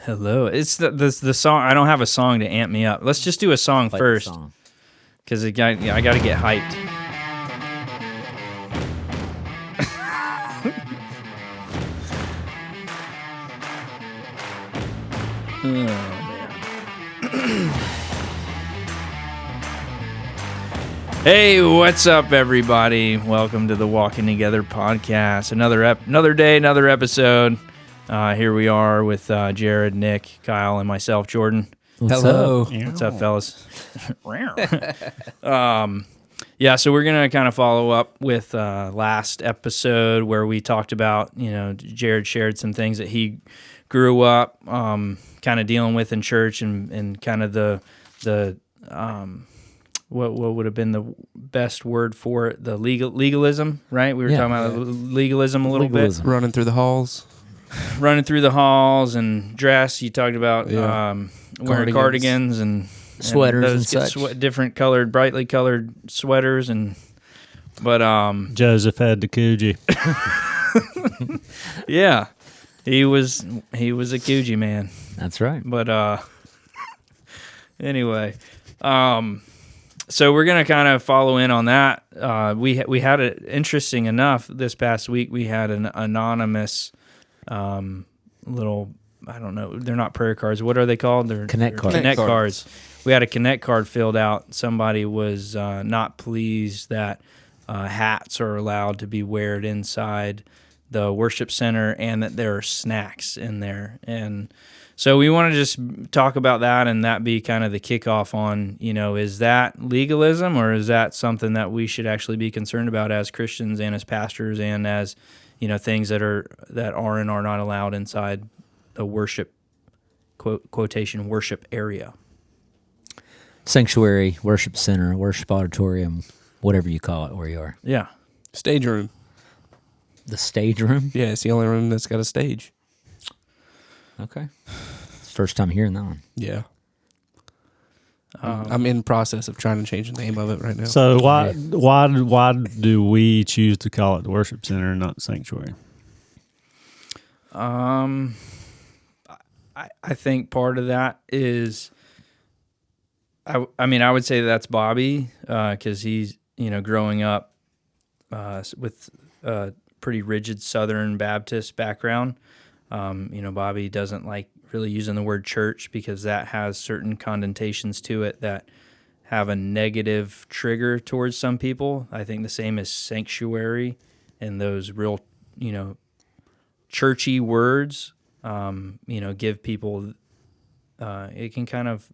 Hello. It's the song. I don't have a song to amp me up. Let's just do a song first, because I got to get hyped. Oh man. Hey, what's up, everybody? Welcome to the Walking Together podcast. Another day, another episode. Here we are with Jared, Nick, Kyle, and myself, Jordan. Hello. What's up, fellas? Yeah, so we're going to kind of follow up with last episode where we talked about, Jared shared some things that he grew up kind of dealing with in church and kind of the what would have been the best word for it? The legalism, right? We were talking about legalism a little bit. Running through the halls. Running through the halls and dress. You talked about wearing cardigans and sweaters and such. Different colored, brightly colored sweaters but Joseph had the Coogee. Yeah, he was a Coogee man. That's right. But anyway, so we're gonna kind of follow in on that. We had it interesting enough this past week. We had an anonymous little, I don't know, they're not prayer cards. What are they called? They're Connect cards. Connect cards. We had a Connect card filled out. Somebody was not pleased that hats are allowed to be worn inside the worship center and that there are snacks in there. And so we want to just talk about that and that be kind of the kickoff on, is that legalism or is that something that we should actually be concerned about as Christians and as pastors and as things that are and are not allowed inside the worship, quotation, worship area. Sanctuary, worship center, worship auditorium, whatever you call it where you are. Yeah. Stage room. The stage room? Yeah, it's the only room that's got a stage. Okay. First time hearing that one. Yeah. I'm in the process of trying to change the name of it right now. So why do we choose to call it the worship center and not sanctuary? I think part of that is, I would say that's Bobby, because he's, growing up with a pretty rigid Southern Baptist background. Bobby doesn't like really using the word church because that has certain connotations to it that have a negative trigger towards some people. I think the same as sanctuary and those real, churchy words, give people, it can kind of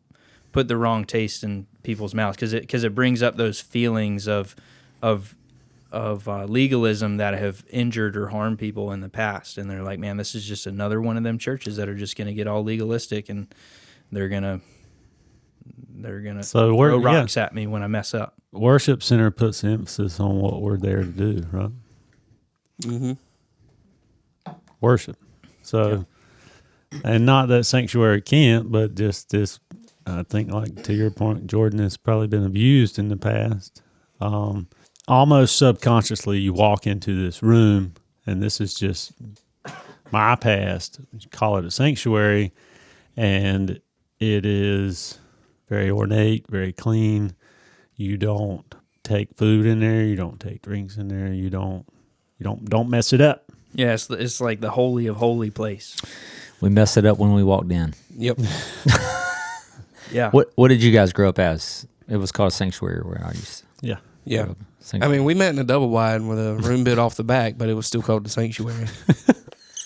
put the wrong taste in people's mouths because it brings up those feelings of legalism that have injured or harmed people in the past, and they're like, man, this is just another one of them churches that are just going to get all legalistic and they're gonna throw rocks at me when I mess up. Worship center puts emphasis on what we're there to do, right? Mm-hmm. Worship. So, and not that sanctuary can't, but just this, I think, like to your point, Jordan, has probably been abused in the past. Almost subconsciously, you walk into this room, and this is just my past. You call it a sanctuary, and it is very ornate, very clean. You don't take food in there. You don't take drinks in there. You don't mess it up. Yeah, it's like the holy of holy place. We messed it up when we walked in. Yep. Yeah. What did you guys grow up as? It was called sanctuary where I used to. Yeah. Yeah. We met in a double wide with a room bit off the back, but it was still called the sanctuary.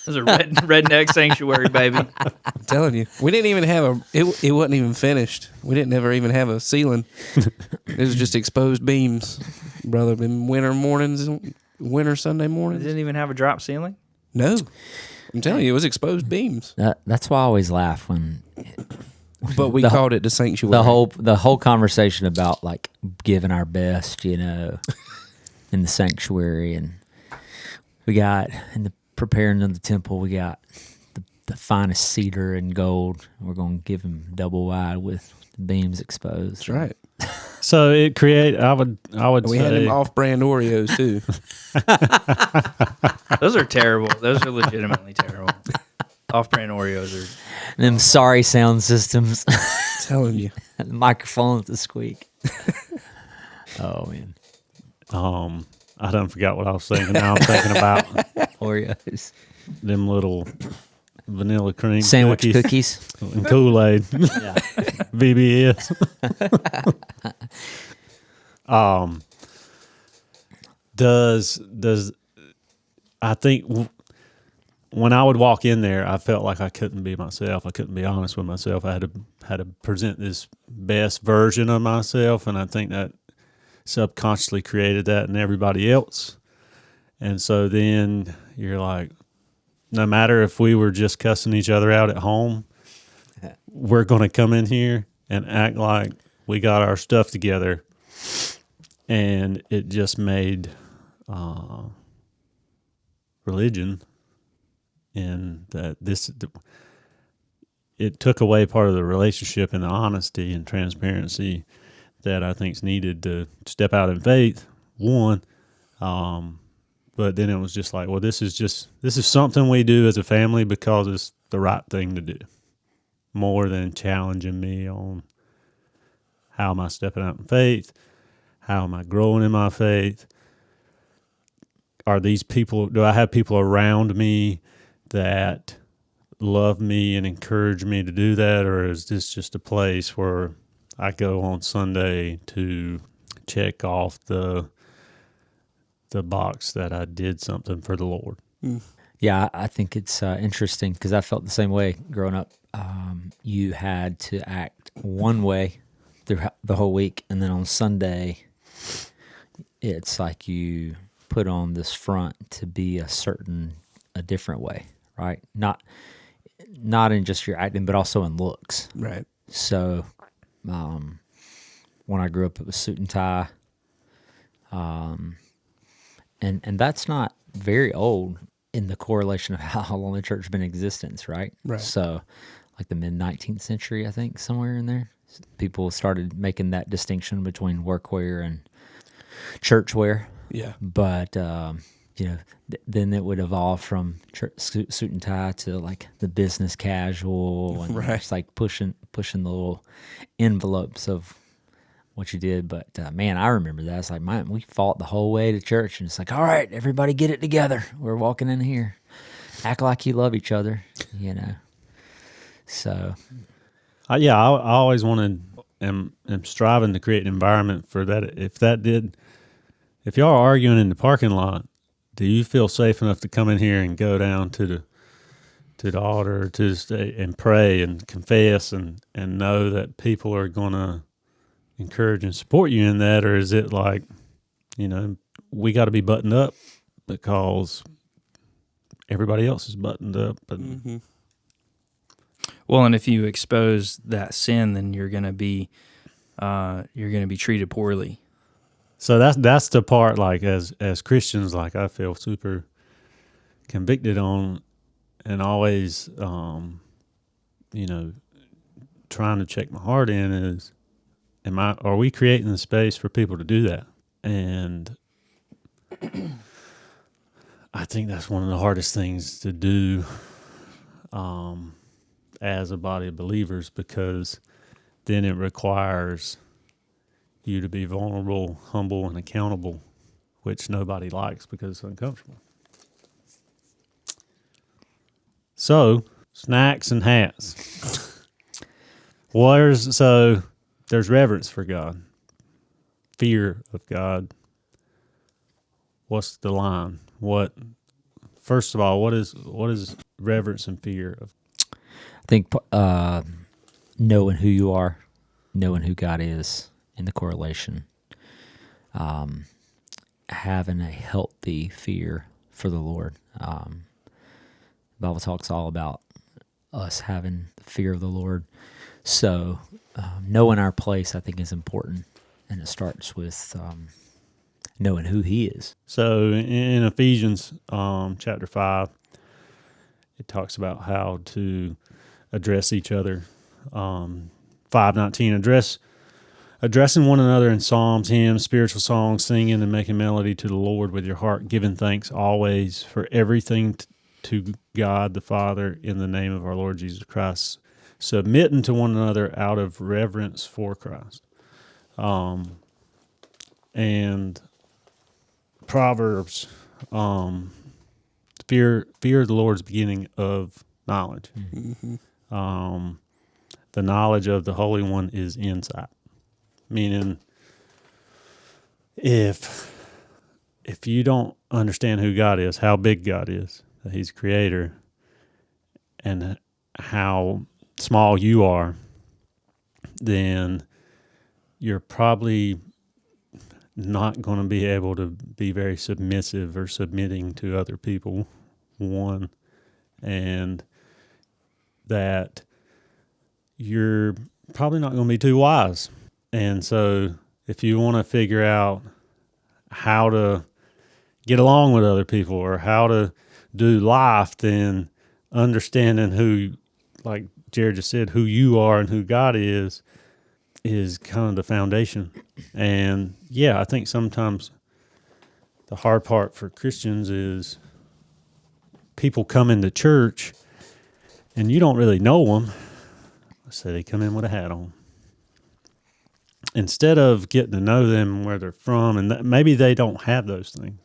There's a redneck sanctuary, baby. I'm telling you. We didn't even have it wasn't even finished. We didn't ever even have a ceiling. It was just exposed beams, brother. In winter Sunday It mornings. didn't even have a drop ceiling? No. I'm telling you, it was exposed beams. That's why I always laugh when... But we called it the sanctuary. The whole conversation about like giving our best, in the sanctuary, and we got in the preparing of the temple, we got the finest cedar and gold. We're going to give him double wide with the beams exposed. That's right. So it create. I would we say had them off-brand Oreos too. Those are terrible. Those are legitimately terrible. Off-brand Oreos are. Them sorry sound systems. Telling you. The microphones that squeak. Oh man, I done forgot what I was thinking. Now I'm thinking about Oreos, them little vanilla cream sandwich cookies. and Kool-Aid. Yeah. VBS. Does I think when I would walk in there, I felt like I couldn't be myself. I couldn't be honest with myself. I had to present this best version of myself, and I think that subconsciously created that in everybody else. And so then you're like, no matter if we were just cussing each other out at home, we're going to come in here and act like we got our stuff together. And it just made religion, and that it took away part of the relationship and the honesty and transparency that I think is needed to step out in faith. One, but then it was just like, well, this is something we do as a family because it's the right thing to do, more than challenging me on how am I stepping out in faith, how am I growing in my faith. Do I have people around me that love me and encourage me to do that, or is this just a place where I go on Sunday to check off the box that I did something for the Lord? Yeah, I think it's interesting because I felt the same way growing up. You had to act one way throughout the whole week, and then on Sunday, it's like you put on this front to be a different way, right? Not in just your acting, but also in looks. Right. So, when I grew up, it was suit and tie, and that's not very old in the correlation of how long the church has been in existence, right? Right. So, like the mid-19th century, I think, somewhere in there, people started making that distinction between workwear and church wear. Yeah. But then it would evolve from suit and tie to like the business casual, and Right. it's like pushing the little envelopes of what you did. But man, I remember that. It's like, man, we fought the whole way to church, and it's like, all right, everybody get it together. We're walking in here, act like you love each other, So, I always am striving to create an environment for that. If y'all are arguing in the parking lot, do you feel safe enough to come in here and go down to the altar to stay and pray and confess and know that people are going to encourage and support you in that? Or is it like, we got to be buttoned up because everybody else is buttoned up? Mm-hmm. Well, and if you expose that sin, then you're going to be treated poorly. So that's the part, like, as Christians, like, I feel super convicted on, and always trying to check my heart in is, are we creating the space for people to do that? And I think that's one of the hardest things to do as a body of believers, because then it requires you to be vulnerable, humble, and accountable, which nobody likes because it's uncomfortable. So, snacks and hats. There's reverence for God, fear of God. What's the line? First of all, what is reverence and fear of? I think knowing who you are, knowing who God is, in the correlation, having a healthy fear for the Lord. The Bible talks all about us having the fear of the Lord. So knowing our place, I think, is important, and it starts with knowing who He is. So in Ephesians chapter 5, it talks about how to address each other. 5:19, addressing one another in psalms, hymns, spiritual songs, singing and making melody to the Lord with your heart, giving thanks always for everything to God the Father in the name of our Lord Jesus Christ, submitting to one another out of reverence for Christ. And Proverbs, fear of the Lord is the beginning of knowledge. The knowledge of the Holy One is insight. Meaning, if you don't understand who God is, how big God is, that He's Creator, and how small you are, then you're probably not going to be able to be very submissive or submitting to other people, one, and that you're probably not going to be too wise. And so if you want to figure out how to get along with other people or how to do life, then understanding who, like Jared just said, who you are and who God is kind of the foundation. And yeah, I think sometimes the hard part for Christians is people come into church and you don't really know them. Let's say they come in with a hat on. Instead of getting to know them, where they're from, and maybe they don't have those things,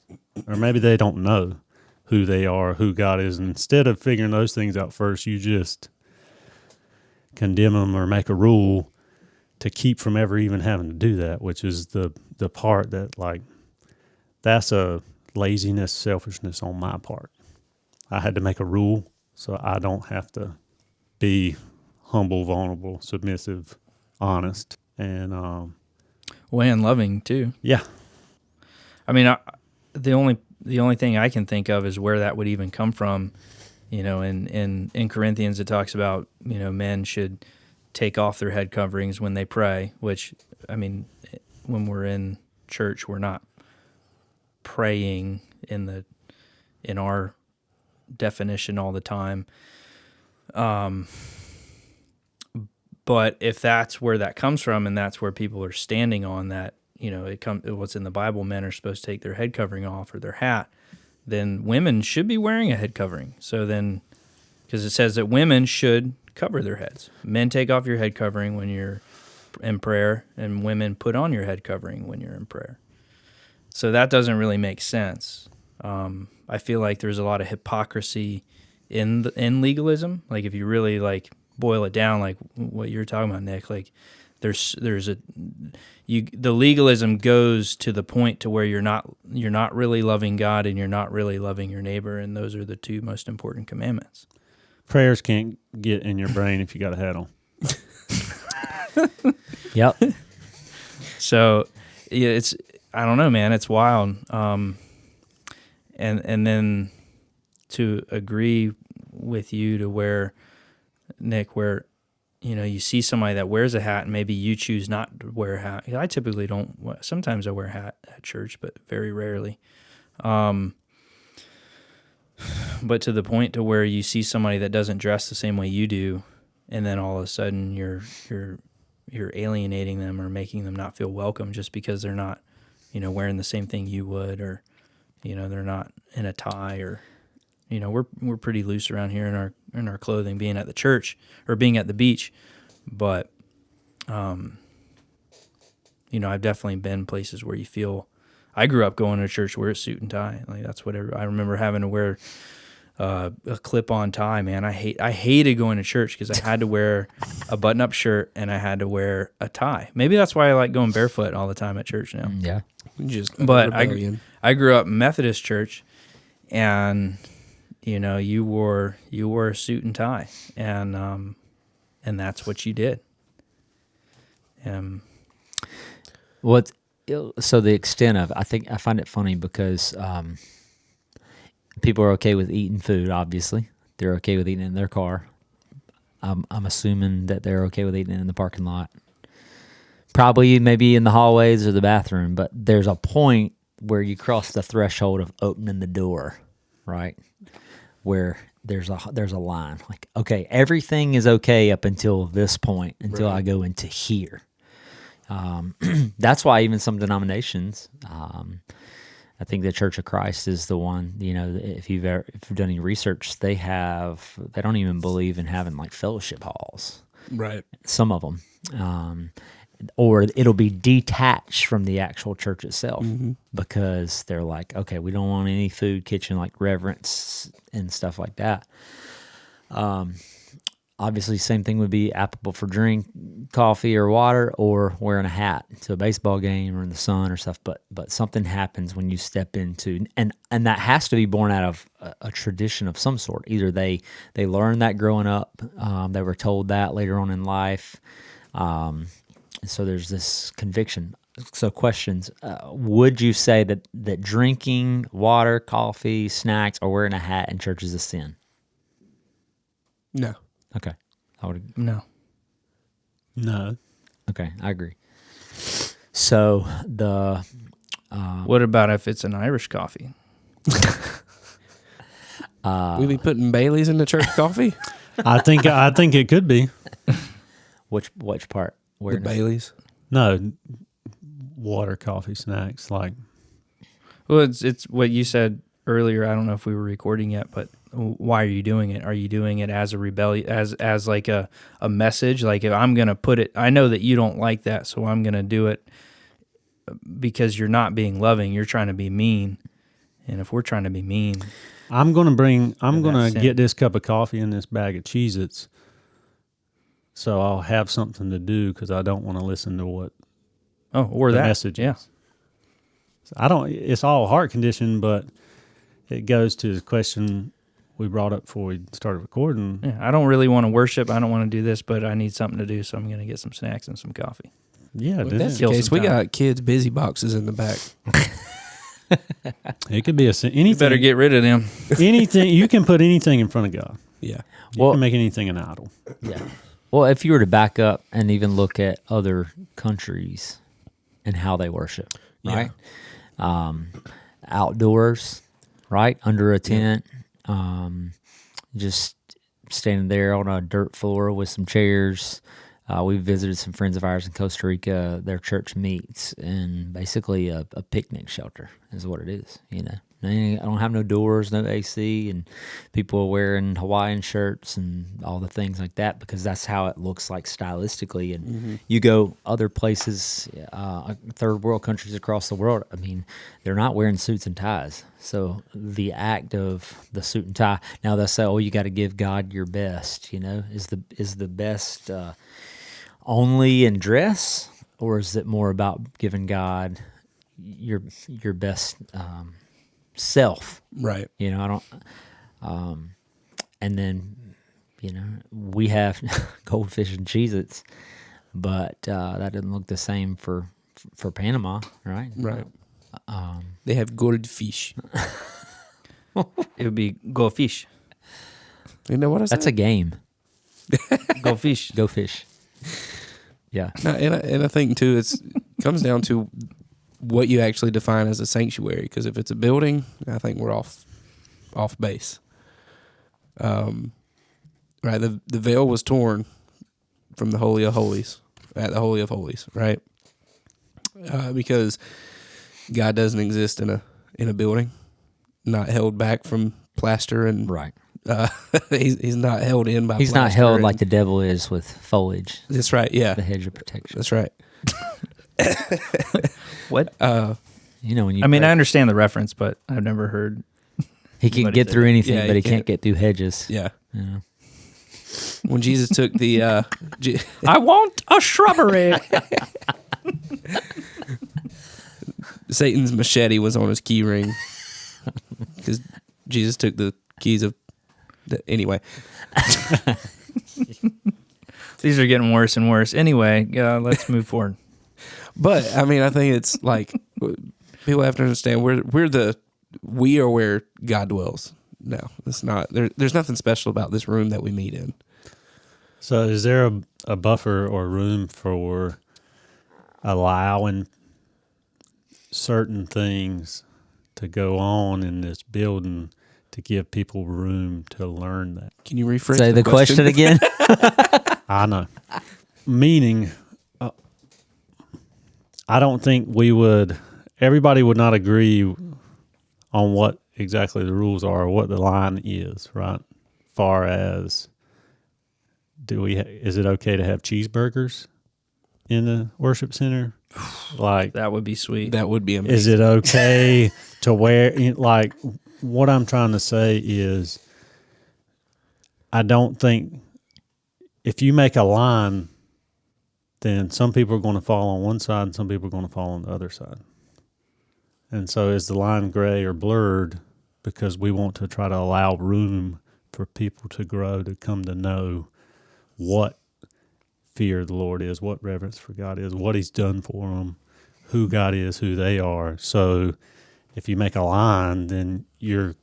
or maybe they don't know who they are, who God is. And instead of figuring those things out first, you just condemn them or make a rule to keep from ever even having to do that, which is the part that, like, that's a laziness, selfishness on my part. I had to make a rule so I don't have to be humble, vulnerable, submissive, honest, and and loving too. Yeah. I mean, the only thing I can think of is where that would even come from. You know, in Corinthians it talks about, you know, men should take off their head coverings when they pray, which, I mean, when we're in church, we're not praying in our definition all the time. But if that's where that comes from, and that's where people are standing on that, you know, what's in the Bible, men are supposed to take their head covering off or their hat, then women should be wearing a head covering. So then, because it says that women should cover their heads. Men, take off your head covering when you're in prayer, and women put on your head covering when you're in prayer. So that doesn't really make sense. I feel like there's a lot of hypocrisy in legalism. Like, if you really like boil it down, like what you're talking about, Nick, like the legalism goes to the point to where you're not really loving God and you're not really loving your neighbor, and those are the two most important commandments. Prayers can't get in your brain if you got a hat on. Yep. So yeah, I don't know, man, it's wild. And then to agree with you to where, Nick, where, you know, you see somebody that wears a hat and maybe you choose not to wear a hat. I typically don't. Sometimes I wear a hat at church, but very rarely. But to the point to where you see somebody that doesn't dress the same way you do, and then all of a sudden you're alienating them or making them not feel welcome just because they're not, you know, wearing the same thing you would, or, you know, they're not in a tie, or, you know, we're pretty loose around here in our clothing, being at the church or being at the beach, but you know, I've definitely been places where you feel. I grew up going to church wear a suit and tie. Like, that's whatever. I remember having to wear a clip-on tie. Man, I hated going to church because I had to wear a button-up shirt and I had to wear a tie. Maybe that's why I like going barefoot all the time at church now. Yeah. But I grew up Methodist church, and you know, you wore a suit and tie, and that's what you did. So the extent of, I find it funny because people are okay with eating food. Obviously, they're okay with eating in their car. I'm assuming that they're okay with eating in the parking lot. Probably maybe in the hallways or the bathroom, but there's a point where you cross the threshold of opening the door, right? Where there's a line. Like, okay, everything is okay up until this point, until I go into here. That's why even some denominations, I think the Church of Christ is the one. If you've done any research, they don't even believe in having like fellowship halls. Right. Some of them, or it'll be detached from the actual church itself because they're like, okay, we don't want any food kitchen like reverence and stuff like that. Obviously, same thing would be applicable for drink, coffee, or water, or wearing a hat to a baseball game or in the sun or stuff. But something happens when you step into, and that has to be born out of a tradition of some sort. Either they learned that growing up, they were told that later on in life. So there's this conviction. So questions: would you say that drinking water, coffee, snacks, or wearing a hat in church is a sin? No. Okay. I would. No. No. Okay, I agree. So What about if it's an Irish coffee? We be putting Baileys in the church coffee? I think it could be. which part? Where The Baileys. No, water, coffee, snacks. Like, Well, it's what you said earlier. I don't know if we were recording yet, but why are you doing it? Are you doing it as a rebellion, as like a message? Like, if I'm going to put it, I know that you don't like that, so I'm going to do it because you're not being loving. You're trying to be mean. And if we're trying to be mean, I'm going to sin. get this cup of coffee and this bag of Cheez-Its, so I'll have something to do because I don't want to listen to what or the that message yeah. is. It's all heart condition, but it goes to the question we brought up before we started recording. Yeah, I don't really want to worship. I don't want to do this, but I need something to do, so I'm going to get some snacks and some coffee. Yeah, If that's the Kill case, some we time. got kids' busy boxes in the back. it could be anything. You better get rid of them. anything. You can put anything in front of God. Yeah. You can make anything an idol. Yeah. Well, if you were to back up and even look at other countries and how they worship, right? Outdoors, right? Under a tent, just standing there on a dirt floor with some chairs. We visited some friends of ours in Costa Rica. Their church meets in basically a picnic shelter is what it is, I don't have no doors, no AC, and people are wearing Hawaiian shirts and all the things like that because that's how it looks like stylistically. And you go other places, third world countries across the world, I mean, they're not wearing suits and ties. So the act of the suit and tie, now they'll say, oh, you got to give God your best, is the best only in dress, or is it more about giving God your best self? Right. I don't. And then, we have goldfish and Cheez-Its, but that doesn't look the same for Panama, right? Right. They have goldfish. It would be go fish. You know what I said? That's a game. Go fish. Go fish. Yeah. No, and I think too, it comes down to what you actually define as a sanctuary. Because if it's a building, I think we're off base. Right, the veil was torn from the Holy of Holies at the Holy of Holies, right? Because God doesn't exist in a building, not held back from plaster and Right. He's not held in by. He's not plaster held and- like the devil is with foliage, That's right. Yeah, the hedge of protection. that's right. What? When you I mean, pray, I understand the reference, but I've never heard. he can anybody get say through that. anything, Yeah, but he he can't can't. get through hedges. Yeah. Yeah. When Jesus took the I want a shrubbery. Satan's machete was on his key ring because Jesus took the keys of. Anyway, These are getting worse and worse. Anyway, let's move forward. but I mean, I think it's like people have to understand we are where God dwells. No, it's not. There's nothing special about this room that we meet in. So, is there a buffer or room for allowing certain things to go on in this building to give people room to learn that? Can you rephrase Say the question again. I know. Meaning, I don't think everybody would not agree on what exactly the rules are, or what the line is, right? Far as is it okay to have cheeseburgers in the worship center? Like, That would be sweet. That would be amazing. is it okay to wear, like, what I'm trying to say is, I don't think if you make a line, then some people are going to fall on one side and some people are going to fall on the other side. And so is the line gray or blurred because we want to try to allow room for people to grow, to come to know what fear of the Lord is, what reverence for God is, what he's done for them, who God is, who they are. So if you make a line, then you're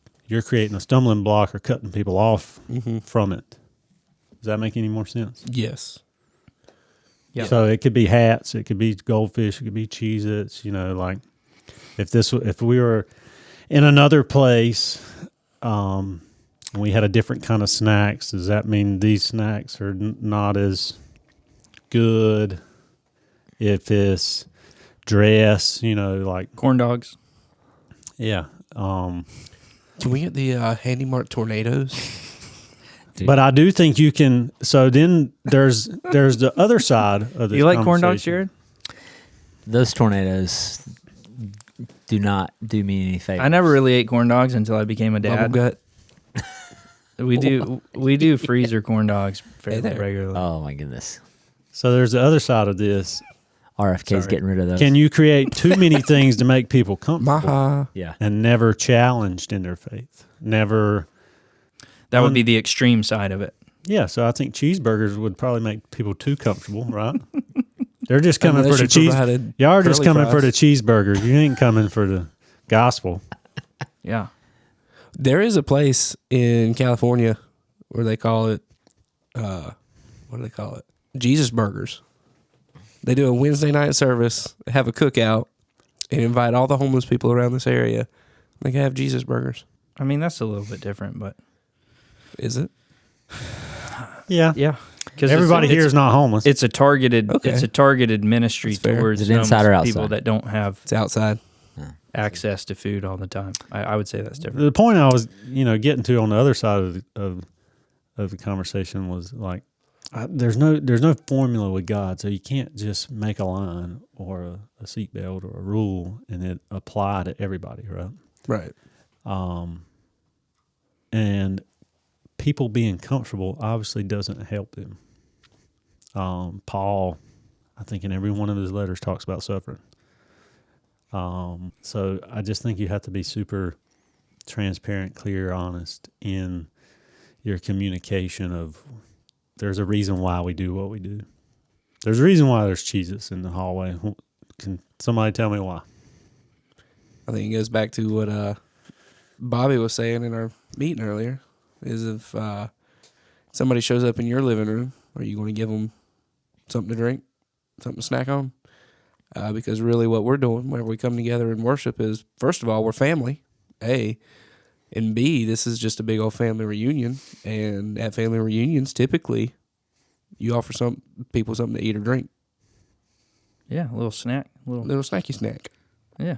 creating a stumbling block or cutting people off from it. Does that make any more sense? Yes. Yeah. So it could be hats, it could be goldfish, it could be Cheez-Its, like if we were in another place, and we had a different kind of snacks, does that mean these snacks are not as good? If it's dress, like Corn dogs. yeah. Can we get the Handy Mart Tornadoes? Dude. But I do think you can. So then there's the other side of this. You like corn dogs, conversation. Jared? Those tornadoes do not do me any favors. I never really ate corn dogs until I became a Bubble dad. gut. We do freezer corn dogs fairly there. regularly. Oh my goodness. So there's the other side of this. RFK's Sorry. getting rid of those. Can you create too many things to make people comfortable Maha. Yeah. and never challenged in their faith? Never. That would be the extreme side of it. Yeah, so I think cheeseburgers would probably make people too comfortable, right? They're just coming Unless for the you cheese. provided Y'all are just curly coming for the fries. cheeseburgers. You ain't coming for the gospel. Yeah. There is a place in California where they call it, what do they call it? Jesus Burgers. They do a Wednesday night service, have a cookout, and invite all the homeless people around this area. They can have Jesus Burgers. I mean, that's a little bit different, but Is it? Yeah. yeah. Because Everybody here is not homeless. It's a targeted. Okay. It's a targeted ministry That's fair. towards Is it inside or homeless people outside? that don't have It's outside. access to food all the time. I would say that's different. The point I was, getting to on the other side of the conversation was like, there's no formula with God, so you can't just make a line or a seatbelt or a rule and it apply to everybody, right? Right. And people being comfortable obviously doesn't help them. Paul, I think in every one of his letters talks about suffering. So I just think you have to be super transparent, clear, honest in your communication of there's a reason why we do what we do. There's a reason why there's Cheez-Its in the hallway. Can somebody tell me why? I think it goes back to what Bobby was saying in our meeting earlier, is if somebody shows up in your living room, are you going to give them something to drink, something to snack on? Because really what we're doing whenever we come together and worship is, first of all, we're family, A, and B, this is just a big old family reunion, and at family reunions, typically, you offer some people something to eat or drink, Yeah, a little snack. a little snacky snack. Yeah.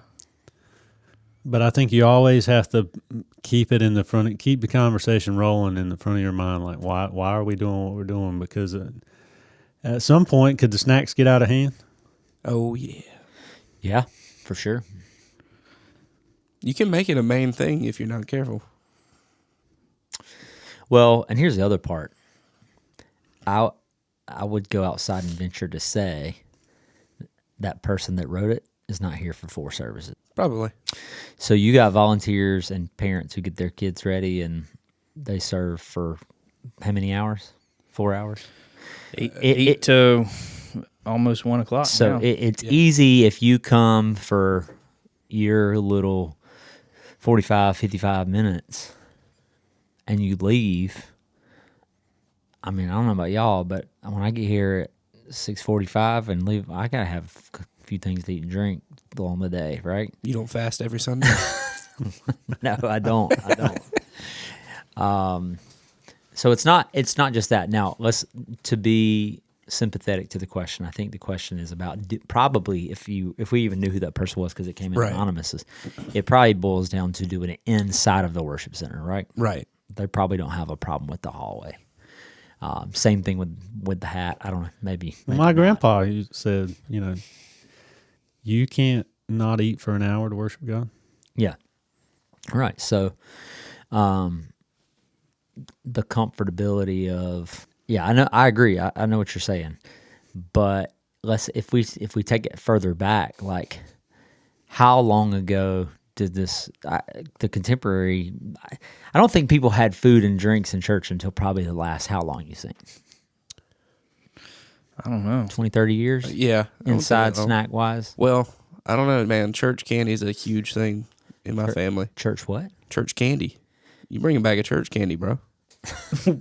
But I think you always have to keep it in the front, keep the conversation rolling in the front of your mind. Like, why are we doing what we're doing? Because at some point, could the snacks get out of hand? Oh, yeah. Yeah, for sure. You can make it a main thing if you're not careful. Well, and here's the other part. I would go outside and venture to say that person that wrote it is not here for 4 services. Probably. So you got volunteers and parents who get their kids ready and they serve for how many hours? 4 hours? Eight to almost 1 o'clock. So now. it's easy if you come for your little 45, 55 minutes and you leave. I mean, I don't know about y'all, but when I get here at 6:45 and leave, I got to have a few things to eat and drink along the day, right? You don't fast every Sunday. No, I don't. So it's not just that. Now, to be sympathetic to the question. I think the question is about probably if we even knew who that person was because it came in Right. anonymous, it probably boils down to doing it inside of the worship center, right? Right. They probably don't have a problem with the hallway. Same thing with the hat. I don't know. Maybe My not. grandpa said, you can't not eat for an hour to worship God. Yeah. Right. So, the comfortability of I agree. I know what you're saying, but if we take it further back, like how long ago did the contemporary? I don't think people had food and drinks in church until probably the last. How long you think? I don't know. 20, 30 years. Yeah. I don't Inside think- snack wise. Well, I don't know, man. Church candy is a huge thing in my family. Church what? Church candy. You bring a bag of church candy, bro.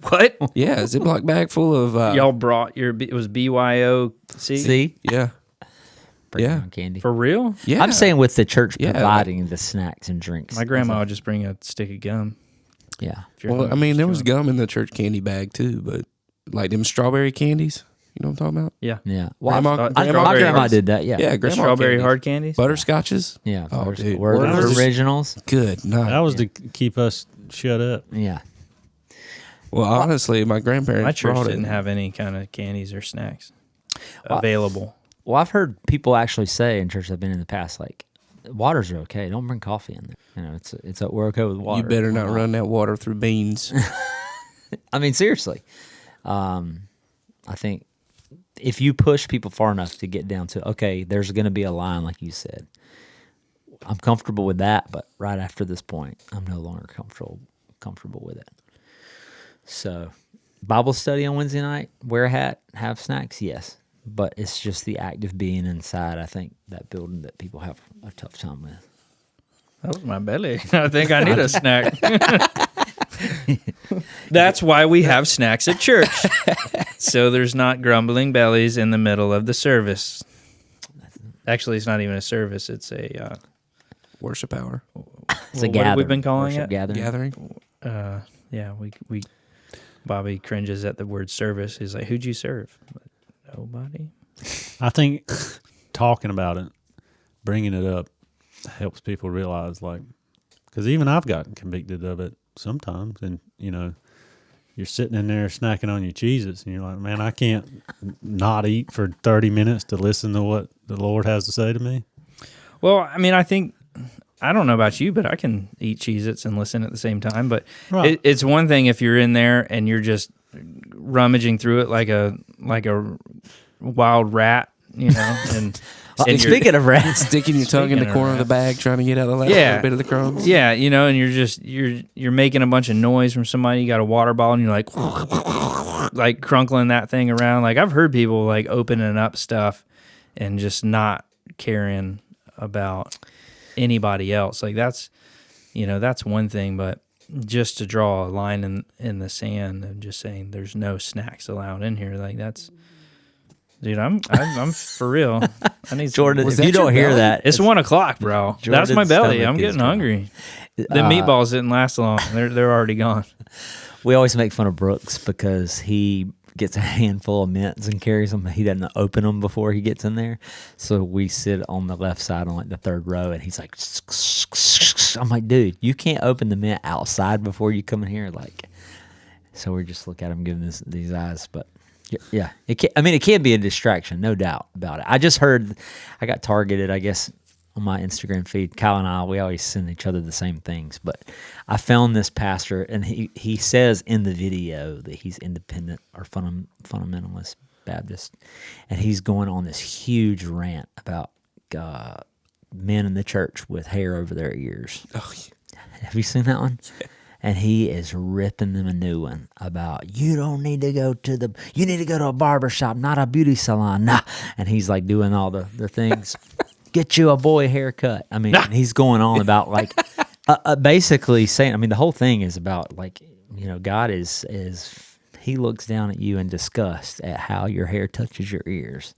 What? Yeah, a Ziploc bag full of. Y'all brought it was BYOC? See, Yeah. bring Yeah. your own candy. For real? Yeah. I'm saying with the church Yeah, providing the snacks and drinks. My grandma would just bring a stick of gum. Yeah. If you're Well, I hungry, mean, there just was gum in the church candy bag too, but like them strawberry candies. You know what I'm talking about? Yeah. Yeah. Well, Grandma- my strawberry grandma hearts. did that. Yeah. Yeah, The grandma strawberry candies. hard candies? Butterscotches. Yeah. Oh, First, dude. Werther's Werther's- originals. Good night. That was to keep us shut up. Yeah. Well, honestly, my grandparents My church brought didn't it. have any kind of candies or snacks Well, available. Well, I've heard people actually say in churches I've been in the past, like, waters are okay. Don't bring coffee in there. We're okay with water. You better not run that water through beans. I mean, seriously. I think if you push people far enough to get down to, okay, there's going to be a line, like you said. I'm comfortable with that, but right after this point, I'm no longer comfortable with it. So, Bible study on Wednesday night, wear a hat, have snacks, yes. But it's just the act of being inside, I think, that building that people have a tough time with. That was my belly. I think I need a snack. That's why we have snacks at church. So there's not grumbling bellies in the middle of the service. Actually, it's not even a service. It's a Worship hour. It's a what gathering. have we been calling worship it? Gathering. Gathering. Yeah, we Bobby cringes at the word service. He's like, "Who'd you serve?" Like, nobody. I think talking about it, bringing it up, helps people realize, like, because even I've gotten convicted of it sometimes, and you're sitting in there snacking on your Cheez-Its, and you're like, man, I can't not eat for 30 minutes to listen to what the Lord has to say to me. Well, I mean, I don't know about you, but I can eat Cheez-Its and listen at the same time. But Right. it's one thing if you're in there and you're just rummaging through it like a wild rat, and you're- Speaking of rats, Sticking your tongue in the Speaking of corner of the rats. bag, trying to get out the last Yeah. little bit of the crumbs. yeah, and you're making a bunch of noise from somebody. You got a water bottle, and you're like crunkling that thing around. Like I've heard people like opening up stuff and just not caring about anybody else. Like that's one thing, but just to draw a line in the sand and just saying there's no snacks allowed in here, like that's, dude, I'm for real. I need Jordan, some, Was if that you don't your hear belly? that, it's 1:00, bro. That's Jordan's my belly. stomach I'm is getting gone. hungry. The meatballs didn't last long. They're already gone. we always make fun of Brooks because he gets a handful of mints and carries them. He doesn't open them before he gets in there. So we sit on the left side on like the third row, and he's like, I'm like, dude, you can't open the mint outside before you come in here. Like, so we just look at him giving these eyes. But yeah, it can be a distraction, no doubt about it. I just heard, I got targeted, I guess, on my Instagram feed. Kyle and I, we always send each other the same things, but I found this pastor, and he says in the video that he's independent or fundamentalist Baptist, and he's going on this huge rant about men in the church with hair over their ears. Oh, Have you seen that one? And he is ripping them a new one about, you don't need to go you need to go to a barber shop, not a beauty salon. Nah. And he's like doing all the things. Get you a boy haircut. I mean, and he's going on about like, basically saying, I mean, the whole thing is about like, God is he looks down at you in disgust at how your hair touches your ears.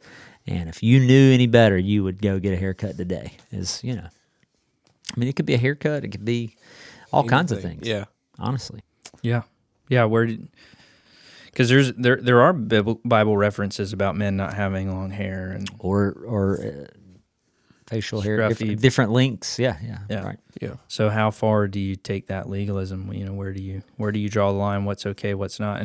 And if you knew any better, you would go get a haircut today. I mean, it could be a haircut. It could be all kinds of things. Yeah. Honestly. Yeah. Because Because there are Bible references about men not having long hair and or facial hair, Scruffy. different lengths. Yeah, right. Yeah. so how far do you take that legalism? You know, where do you draw the line? What's okay, what's not?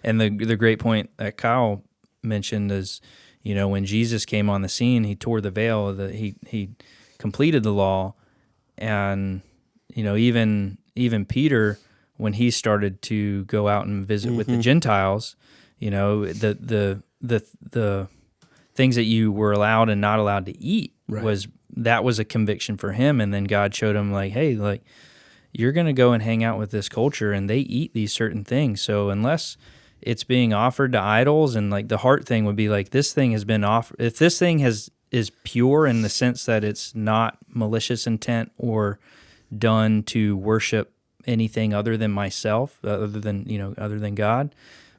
And the great point that Kyle mentioned is, you know, when Jesus came on the scene, he tore the veil. He completed the law, and you know, even Peter, when he started to go out and visit with the Gentiles, you know, the things that you were allowed and not allowed to eat was a conviction for him. And then God showed him like, hey, like you're going to go and hang out with this culture and they eat these certain things. So unless it's being offered to idols, and like the heart thing would be like, this thing has been offered. If this thing is pure in the sense that it's not malicious intent or done to worship anything other than myself, other than God,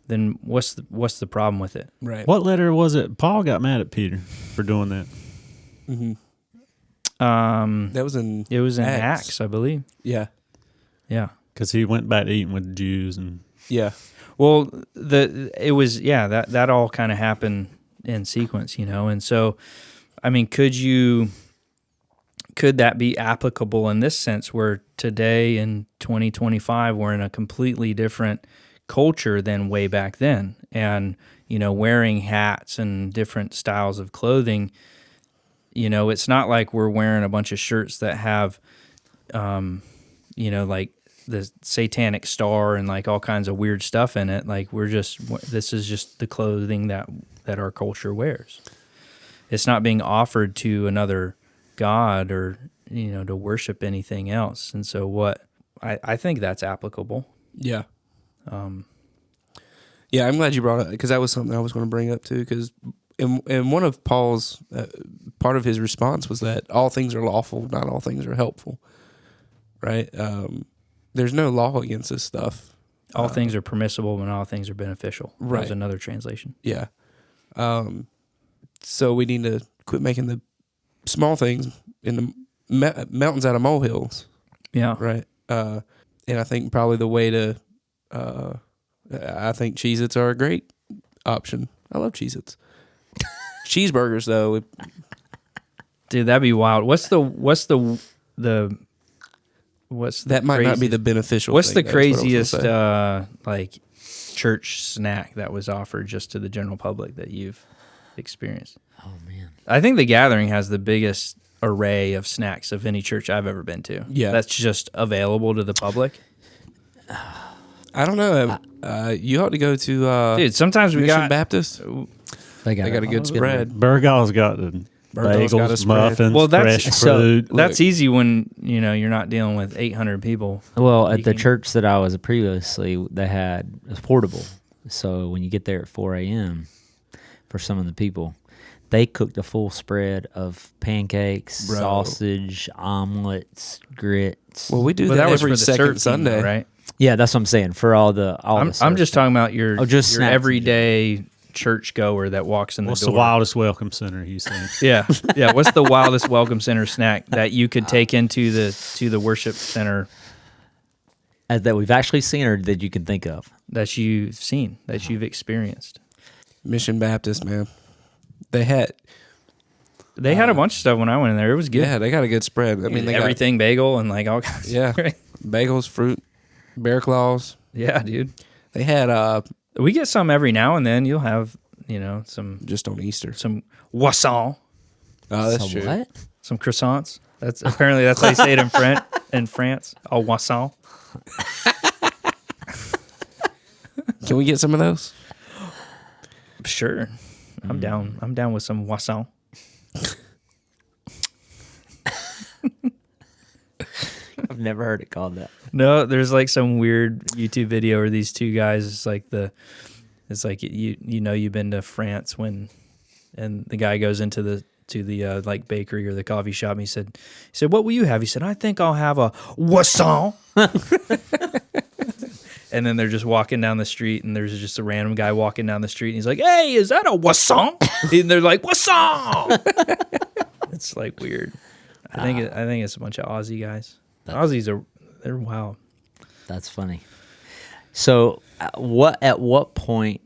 then what's the problem with it? Right. What letter was it? Paul got mad at Peter for doing that. That was in. It was in Acts, I believe. Yeah. Yeah. Because he went back to eating with the Jews. And Yeah. Well, that all kind of happened in sequence, you know, and so, I mean, could that be applicable in this sense, where today in 2025 we're in a completely different culture than way back then, and you know, wearing hats and different styles of clothing, you know, it's not like we're wearing a bunch of shirts that have, you know, like the satanic star and like all kinds of weird stuff in it. Like this is just the clothing that our culture wears. It's not being offered to another God or, you know, to worship anything else. And so I think that's applicable. Yeah. Yeah, I'm glad you brought it, because that was something I was going to bring up too. Because in one of Paul's part of his response was that all things are lawful, not all things are helpful. Right? There's no law against this stuff. All things are permissible, but all things are beneficial. Right. That's another translation. Yeah. So we need to quit making the small things in the mountains out of molehills. Yeah. Right. And I think probably the way to, I think Cheez-Its are a great option. I love Cheez-Its. Cheeseburgers, though. Dude, that'd be wild. That might not be the beneficial What's thing. the craziest That's what I was like church snack that was offered just to the general public that you've experienced? Oh man, I think the Gathering has the biggest array of snacks of any church I've ever been to. Yeah. That's just available to the public. I don't know. You ought to go to Dude, sometimes we Mission got Baptist. they They got a good spread. Burgal's got the Burgal's got a bagels, spread. muffins, Well, that's- fresh so- fruit. that's easy when, you know, you're not dealing with 800 people. Well, at You the can- church that I was at previously, they had it was portable. So when you get there at 4 a.m. for some of the people, they cooked a full spread of pancakes, Bro. sausage, omelets, grits. Well, we do But that was every for the second serve team, though, Sunday. right? Yeah, that's what I'm saying. For all the I'm serve just stuff. talking about your just snacks in everyday church goer that walks in the What's door. the wildest welcome center he's seen? Yeah, yeah. What's the wildest welcome center snack that you could take into the worship center that we've actually seen or that you can think of. that you've seen, that you've experienced? Mission Baptist, man. They had They had a bunch of stuff when I went in there. It was good. Yeah, they got a good spread. I mean, they everything bagel and like all kinds. Yeah. Right? Bagels, fruit, bear claws. Yeah, dude. They had We get some every now and then. You'll have, you know, some just on Easter. croissant, Oh, that's So true. what? some croissants. That's apparently that's how you say it in France. A croissant. Can we get some of those? Sure, I'm down. I'm down with some croissant. I've never heard it called that. No, there's like some weird YouTube video where these two guys. It's like you know you've been to France when, and the guy goes into the like bakery or the coffee shop. And he said, "What will you have?" He said, "I think I'll have a croissant." And then they're just walking down the street, and there's just a random guy walking down the street, and he's like, "Hey, is that a croissant?" And they're like, "Croissant." It's like weird. I think it's a bunch of Aussie guys. Aussies they're wild. That's funny. So, at what point,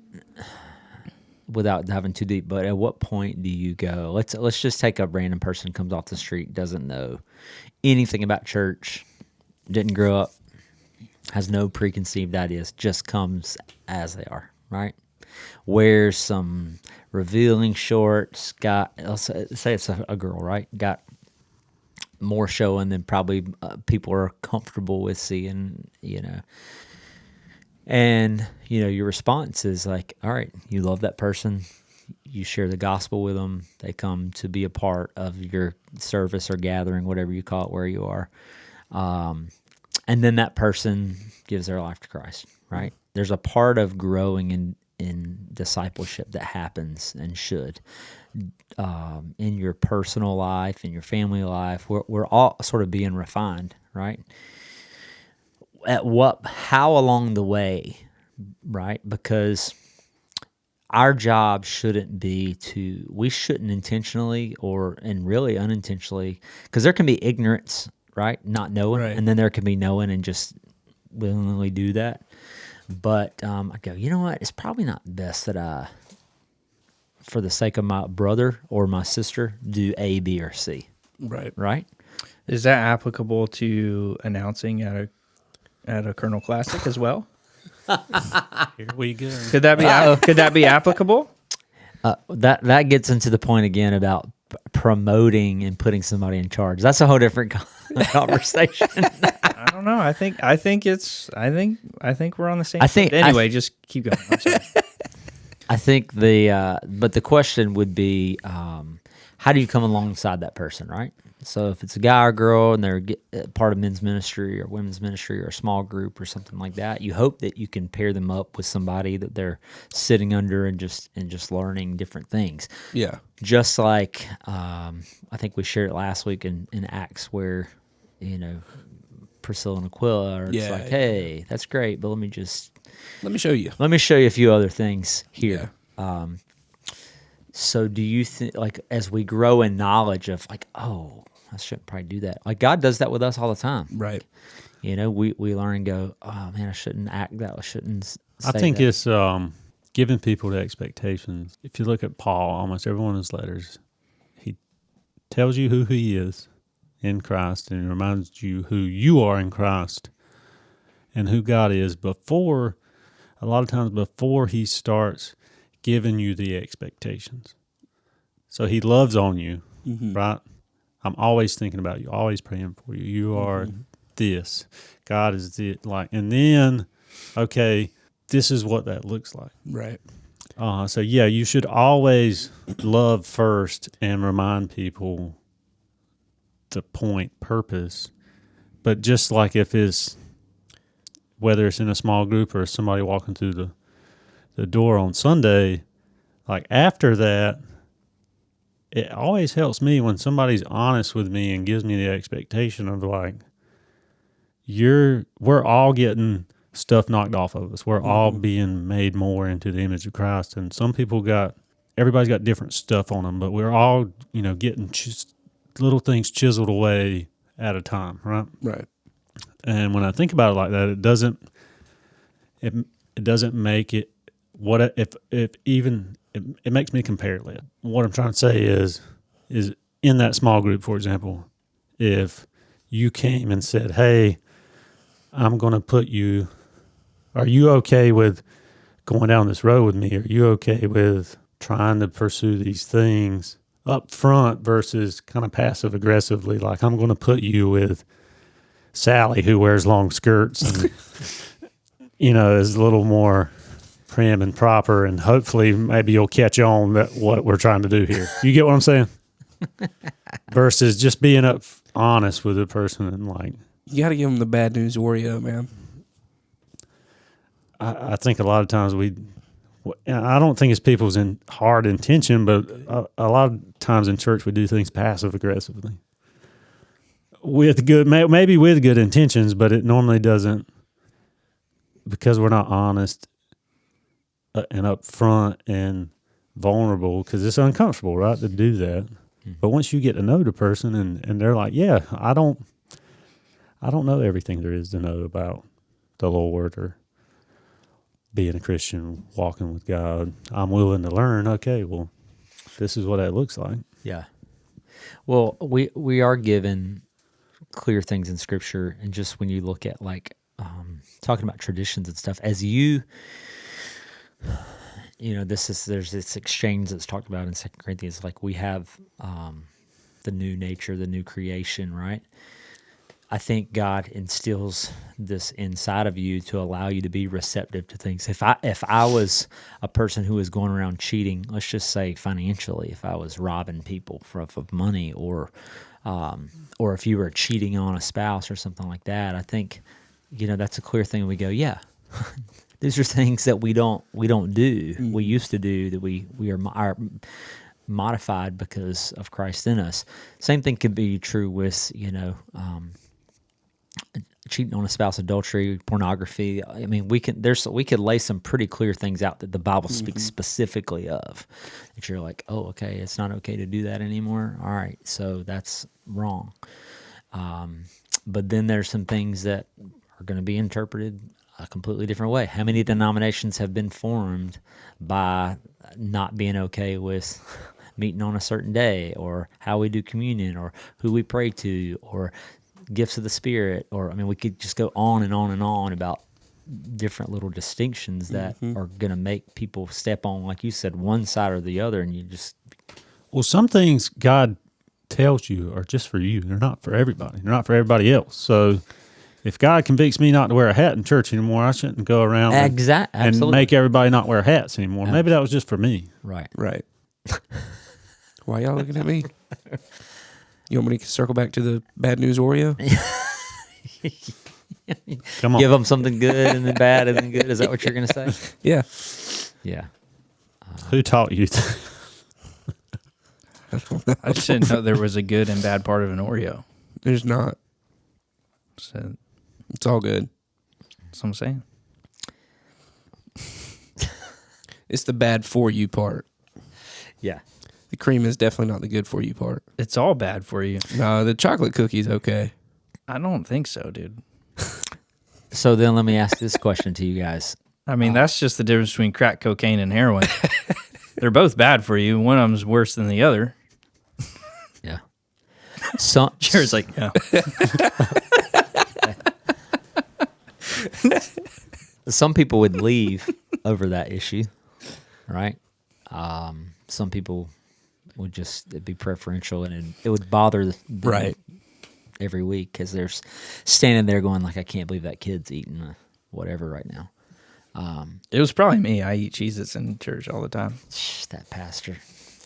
without diving too deep, but at what point do you go? Let's just take a random person comes off the street, doesn't know anything about church, didn't grow up, has no preconceived ideas, just comes as they are, right? Wears some revealing shorts, let's say it's a girl, right? Got more showing than probably people are comfortable with seeing, And, your response is like, all right, you love that person. You share the gospel with them. They come to be a part of your service or gathering, whatever you call it, where you are. And then that person gives their life to Christ, right? There's a part of growing in discipleship that happens and should. In your personal life, in your family life, we're all sort of being refined, right? How along the way, right? Because our job shouldn't be we shouldn't intentionally and really unintentionally, because there can be ignorance, right? Not knowing, Right. and then there can be knowing and just willingly do that. But I go, you know what? It's probably not best that I, for the sake of my brother or my sister, do A, B, or C. Right. Right? Is that applicable to announcing at a Colonel Classic as well? Here we go. Could that be applicable? That gets into the point again about promoting and putting somebody in charge. That's a whole different conversation. I don't know. I think we're on the same. I think- anyway. Just keep going. I'm sorry. I think but the question would be, how do you come alongside that person, right? So if it's a guy or girl and they're part of men's ministry or women's ministry or a small group or something like that, you hope that you can pair them up with somebody that they're sitting under and just learning different things. Yeah. Just like I think we shared it last week in Acts where, Priscilla and Aquila are just Yeah, like, hey, that's great, but let me show you a few other things here. Yeah. So do you think, like, as we grow in knowledge of, like, oh, I shouldn't probably do that. Like, God does that with us all the time. Right. We learn and go, oh, man, I shouldn't act that. I shouldn't say I think that. it's giving people the expectations. If you look at Paul, almost every one of his letters, he tells you who he is in Christ and he reminds you who you are in Christ and who God is before he starts giving you the expectations. So he loves on you, right? I'm always thinking about you, always praying for you. You are this. God is this. And then, okay, this is what that looks like. Right. So yeah, you should always love first and remind people the point, purpose. But just like whether it's in a small group or somebody walking through the door on Sunday, like after that, it always helps me when somebody's honest with me and gives me the expectation of like, we're all getting stuff knocked off of us. We're all being made more into the image of Christ. And some people everybody's got different stuff on them, but we're all, getting just little things chiseled away at a time, right? Right. And when I think about it like that, it doesn't make it it makes me compare less. What I'm trying to say is in that small group, for example, if you came and said, hey, I'm going to put you, are you okay with going down this road with me? Are you okay with trying to pursue these things up front versus kind of passive aggressively? Like, I'm going to put you with Sally who wears long skirts and, is a little more prim and proper, and hopefully maybe you'll catch on that what we're trying to do here. You get what I'm saying? Versus just being honest with the person and like, You got to give them the bad news Oreo, man. I think a lot of times I don't think it's people's hard intention, but a lot of times in church we do things passive aggressively maybe with good intentions, but it normally doesn't, because we're not honest and upfront and vulnerable, because it's uncomfortable, right, to do that. But once you get to know the person and they're like, yeah, I don't know everything there is to know about the Lord, or being a Christian, walking with God. I'm willing to learn. Okay, well, this is what that looks like. Yeah. Well, we are given clear things in Scripture, and just when you look at like talking about traditions and stuff, as there's this exchange that's talked about in 2 Corinthians. Like we have the new nature, the new creation, right? I think God instills this inside of you to allow you to be receptive to things. If I was a person who was going around cheating, let's just say financially, if I was robbing people of money, or if you were cheating on a spouse or something like that, I think that's a clear thing. We go, yeah, these are things that we don't do. We used to do that. We are modified because of Christ in us. Same thing could be true with cheating on a spouse, adultery, pornography. I mean, we could lay some pretty clear things out that the Bible speaks specifically of. That you're like, oh, okay, it's not okay to do that anymore. All right, so that's wrong. But then there's some things that are going to be interpreted a completely different way. How many denominations have been formed by not being okay with meeting on a certain day, or how we do communion, or who we pray to, or gifts of the Spirit, or we could just go on and on and on about different little distinctions that are going to make people step on, like you said, one side or the other, and you just... Well, some things God tells you are just for you. They're not for everybody. They're not for everybody else. So if God convicts me not to wear a hat in church anymore, I shouldn't go around and make everybody not wear hats anymore. Maybe that was just for me. Right. Why y'all looking at me? You want me to circle back to the bad news Oreo? Come on. Give them something good and then bad and then good. Is that what you're going to say? Yeah. Yeah. Who taught you? I just didn't know there was a good and bad part of an Oreo. There's not. So It's all good. that's what I'm saying. It's the bad for you part. Yeah. The cream is definitely not the good for you part. It's all bad for you. No, the chocolate cookie's okay. I don't think so, dude. So then let me ask this question to you guys. I mean, that's just the difference between crack cocaine and heroin. They're both bad for you. One of them's worse than the other. Yeah. Jared's like, yeah. Some people would leave over that issue, right? Some people would just, it'd be preferential, and it would bother them Right. every week because they're standing there going like, I can't believe that kid's eating whatever right now. It was probably me. I eat Cheez-Its in church all the time. That pastor.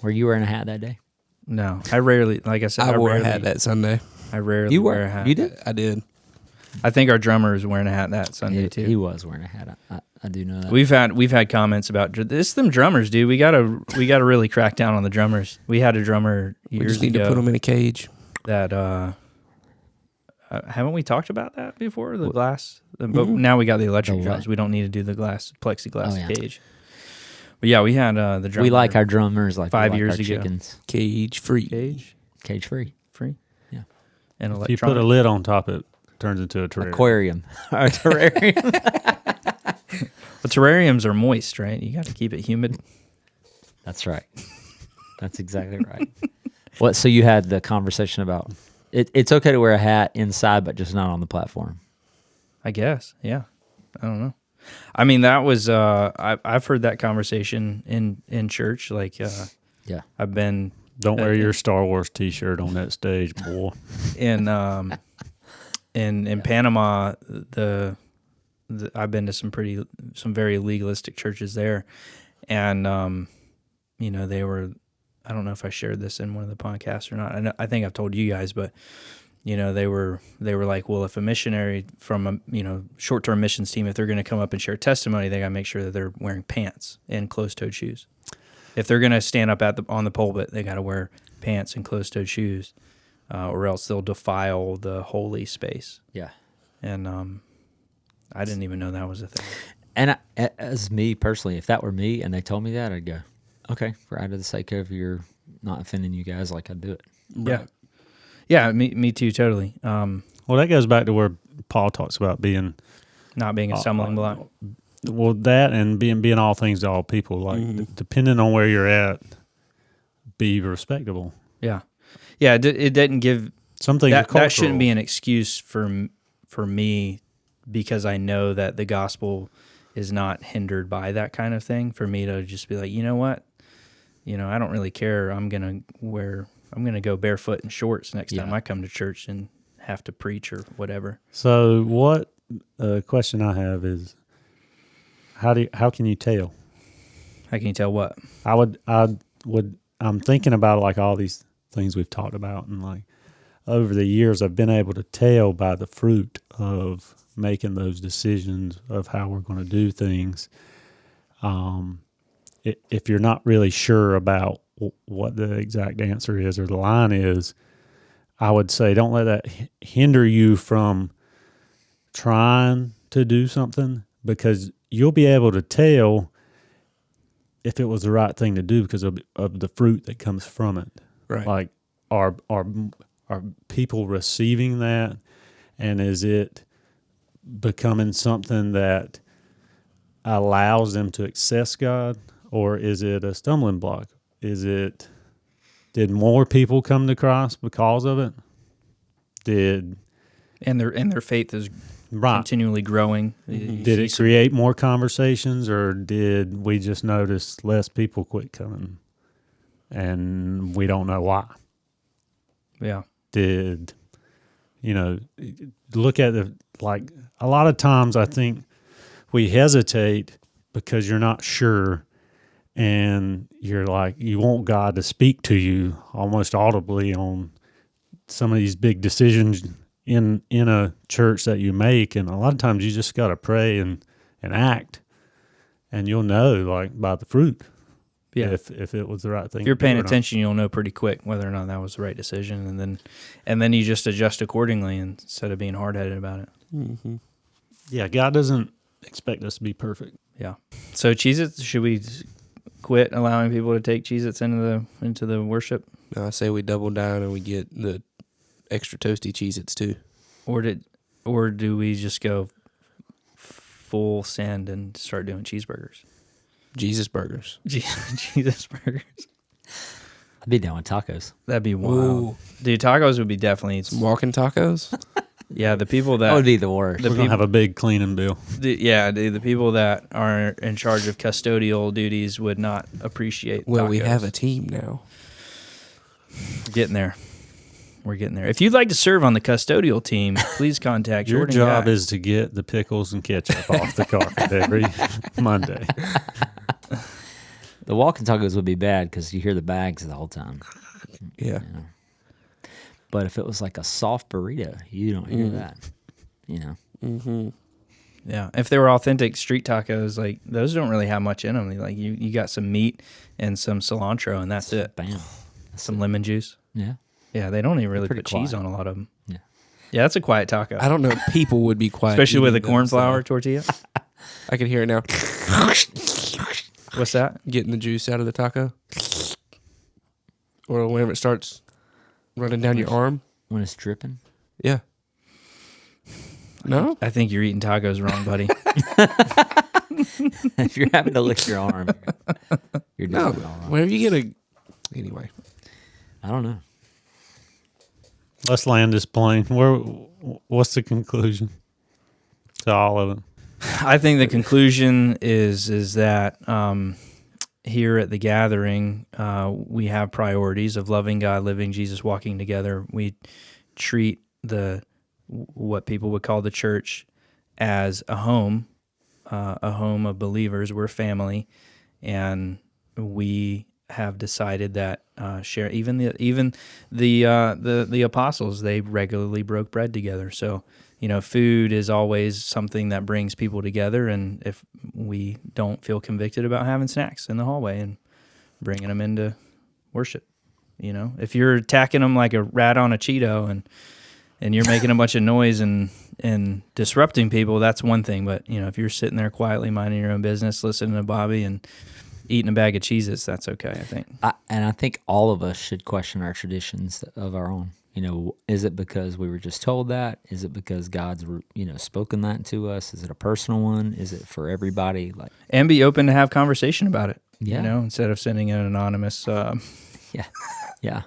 Were you wearing a hat that day? No, I rarely, like I said, I wore rarely, a hat that Sunday. I rarely You wear a hat. You did? I did. I think our drummer is wearing a hat that Sunday too. He was wearing a hat. I do know that. We've had comments about this. Them drummers, dude. We gotta really crack down on the drummers. We had a drummer We years just need ago to put them in a cage. that haven't we talked about that before? The glass, but now we got the electric The what? drums. We don't need to do the plexiglass Oh, yeah. cage. But yeah, we had the drummer. We like our drummers like 5 we like years our ago. chickens. Cage free. Cage free. free. Yeah. And If you put a electronic. lid on top, it turns into a terrarium. Aquarium. Our terrarium. But terrariums are moist, right? You got to keep it humid. That's right. That's exactly right. What? So you had the conversation about it's okay to wear a hat inside, but just not on the platform. I guess. Yeah. I don't know. I mean, that was I've heard that conversation in church. Like, Yeah. I've been Don't wear your Star Wars T-shirt on that stage, boy. in Panama. I've been to some very legalistic churches there, and they were. I don't know if I shared this in one of the podcasts or not. I think I've told you guys, but they were like, well, if a missionary from a short-term missions team, if they're going to come up and share testimony, they got to make sure that they're wearing pants and closed-toed shoes. If they're going to stand up on the pulpit, they got to wear pants and closed-toed shoes, or else they'll defile the holy space. Yeah. And I didn't even know that was a thing. And as me personally, if that were me and they told me that, I'd go, okay, for out of the sake of you're not offending you guys, like I'd do it. Yeah. Yeah, me too, totally. Well, that goes back to where Paul talks about being Not being a stumbling block. Well, that and being all things to all people, like depending on where you're at, be respectable. Yeah. Yeah, it didn't give Some things are that shouldn't cultural. be an excuse for me, because I know that the gospel is not hindered by that kind of thing, for me to just be like, you know what? I don't really care. I'm going to go barefoot in shorts next time I come to church and have to preach or whatever. So what question I have is, how can you tell? How can you tell what? I'm thinking about like all these things we've talked about, and like over the years I've been able to tell by the fruit of making those decisions of how we're going to do things. If you're not really sure about what the exact answer is or the line is, I would say don't let that hinder you from trying to do something, because you'll be able to tell if it was the right thing to do because of the fruit that comes from it. Right. Like, are people receiving that, and is it becoming something that allows them to access God, or is it a stumbling block? Did more people come to Christ because of it? And their faith is Right. continually growing. Did it create more conversations, or did we just notice less people quit coming and we don't know why? Yeah. Did, look at like a lot of times I think we hesitate because you're not sure, and you're like, you want God to speak to you almost audibly on some of these big decisions in a church that you make, and a lot of times you just got to pray and act, and you'll know like by the fruit if it was the right thing. If you're paying attention, you'll know pretty quick whether or not that was the right decision, and then you just adjust accordingly instead of being hard-headed about it. Mm-hmm. Yeah, God doesn't expect us to be perfect. Yeah. So Cheez-Its, should we quit allowing people to take Cheez-Its into the worship? No, I say we double down and we get the extra toasty Cheez-Its too. Or do we just go full send and start doing cheeseburgers? Jesus burgers. Jesus burgers. I'd be down with tacos. That'd be wild. Ooh. Dude, tacos would be definitely... Some walking tacos? Yeah, the people that... That would be the worst. We're going to have a big cleaning bill. The people that are in charge of custodial duties would not appreciate Well, tacos. we have a team now. Getting there. We're getting there. If you'd like to serve on the custodial team, please contact Your Jordan job Guy. is to get the pickles and ketchup off the carpet every Monday. The walking tacos would be bad because you hear the bags the whole time. Yeah. You know? But if it was like a soft burrito, you don't hear that. Mm-hmm. Yeah, if they were authentic street tacos, like those don't really have much in them. Like you got some meat and some cilantro, and that's it. Bam. Some lemon juice. Yeah. Yeah, they don't even really pretty put cheese quiet. on a lot of them. Yeah. Yeah, that's a quiet taco. I don't know if people would be quiet. Especially with a eating corn those, flour tortilla. I can hear it now. What's that? Getting the juice out of the taco. Or whenever it starts running down your arm. When it's dripping. Yeah. No? I think you're eating tacos wrong, buddy. If you're having to lick your arm, you're doing No. it all wrong. Whenever you get a... Anyway. I don't know. Let's land this plane. What's the conclusion to all of it? I think the conclusion is that here at the gathering, we have priorities of loving God, living Jesus, walking together. We treat what people would call the church as a home of believers. We're family, and we have decided that share even the apostles, they regularly broke bread together. So food is always something that brings people together, and if we don't feel convicted about having snacks in the hallway and bringing them into worship, if you're attacking them like a rat on a Cheeto and you're making a bunch of noise and disrupting people, that's one thing. But if you're sitting there quietly minding your own business, listening to Bobby and eating a bag of Cheez-Its, that's okay, I think. I think all of us should question our traditions of our own. Is it because we were just told that? Is it because God's, spoken that to us? Is it a personal one? Is it for everybody? Like, And be open to have conversation about it. Yeah. Instead of sending an anonymous. yeah.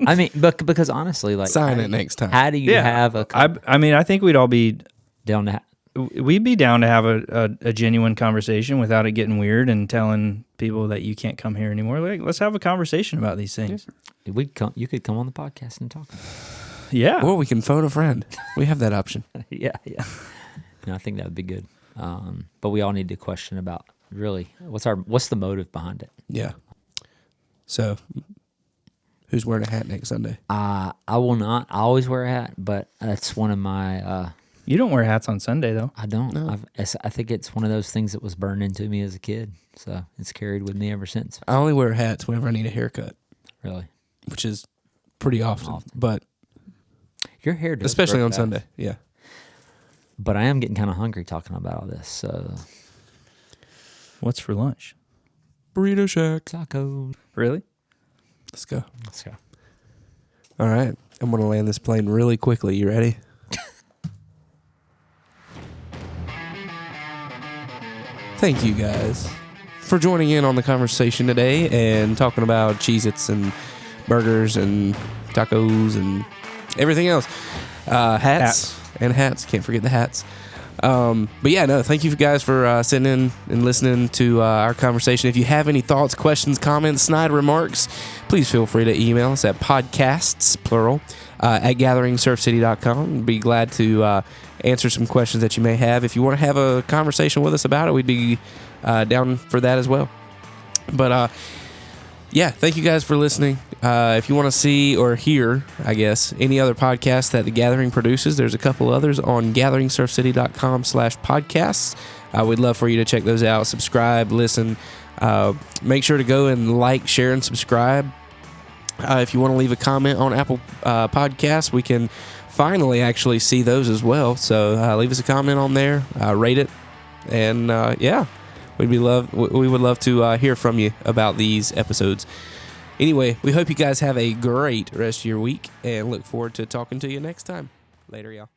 I mean, because honestly, like, Sign it next time. How do you have a? I think we'd all be down to. We'd be down to have a genuine conversation without it getting weird and telling people that you can't come here anymore. Like, let's have a conversation about these things. You could come on the podcast and talk. Yeah. Or we can phone a friend. We have that option. yeah. No, I think that would be good. But we all need to question about really what's the motive behind it. Yeah. So, who's wearing a hat next Sunday? I will not. I always wear a hat, but that's one of my. You don't wear hats on Sunday, though. I don't. No. I think it's one of those things that was burned into me as a kid, so it's carried with me ever since. I only wear hats whenever I need a haircut, Really, which is pretty often. But your hair does, especially grow on fast. Sunday. Yeah. But I am getting kind of hungry talking about all this. So What's for lunch? Burrito Shack. tacos. Really? Let's go. Let's go. All right. I'm going to land this plane really quickly. You ready? Thank you guys for joining in on the conversation today and talking about Cheez-Its and burgers and tacos and everything else. Hats. Can't forget the hats. But yeah, no, thank you guys for sitting in and listening to our conversation. If you have any thoughts, questions, comments, snide remarks, please feel free to email us at podcasts, plural, at gatheringsurfcity.com. Be glad to answer some questions that you may have. If you want to have a conversation with us about it, we'd be down for that as well. But yeah, thank you guys for listening. If you want to see or hear, I guess, any other podcasts that The Gathering produces, there's a couple others on gatheringsurfcity.com/podcasts. We'd love for you to check those out, subscribe, listen. Make sure to go and like, share, and subscribe. If you want to leave a comment on Apple Podcasts, we can finally actually see those as well. So leave us a comment on there, rate it, and yeah, we would love to hear from you about these episodes. Anyway, we hope you guys have a great rest of your week and look forward to talking to you next time. Later, y'all.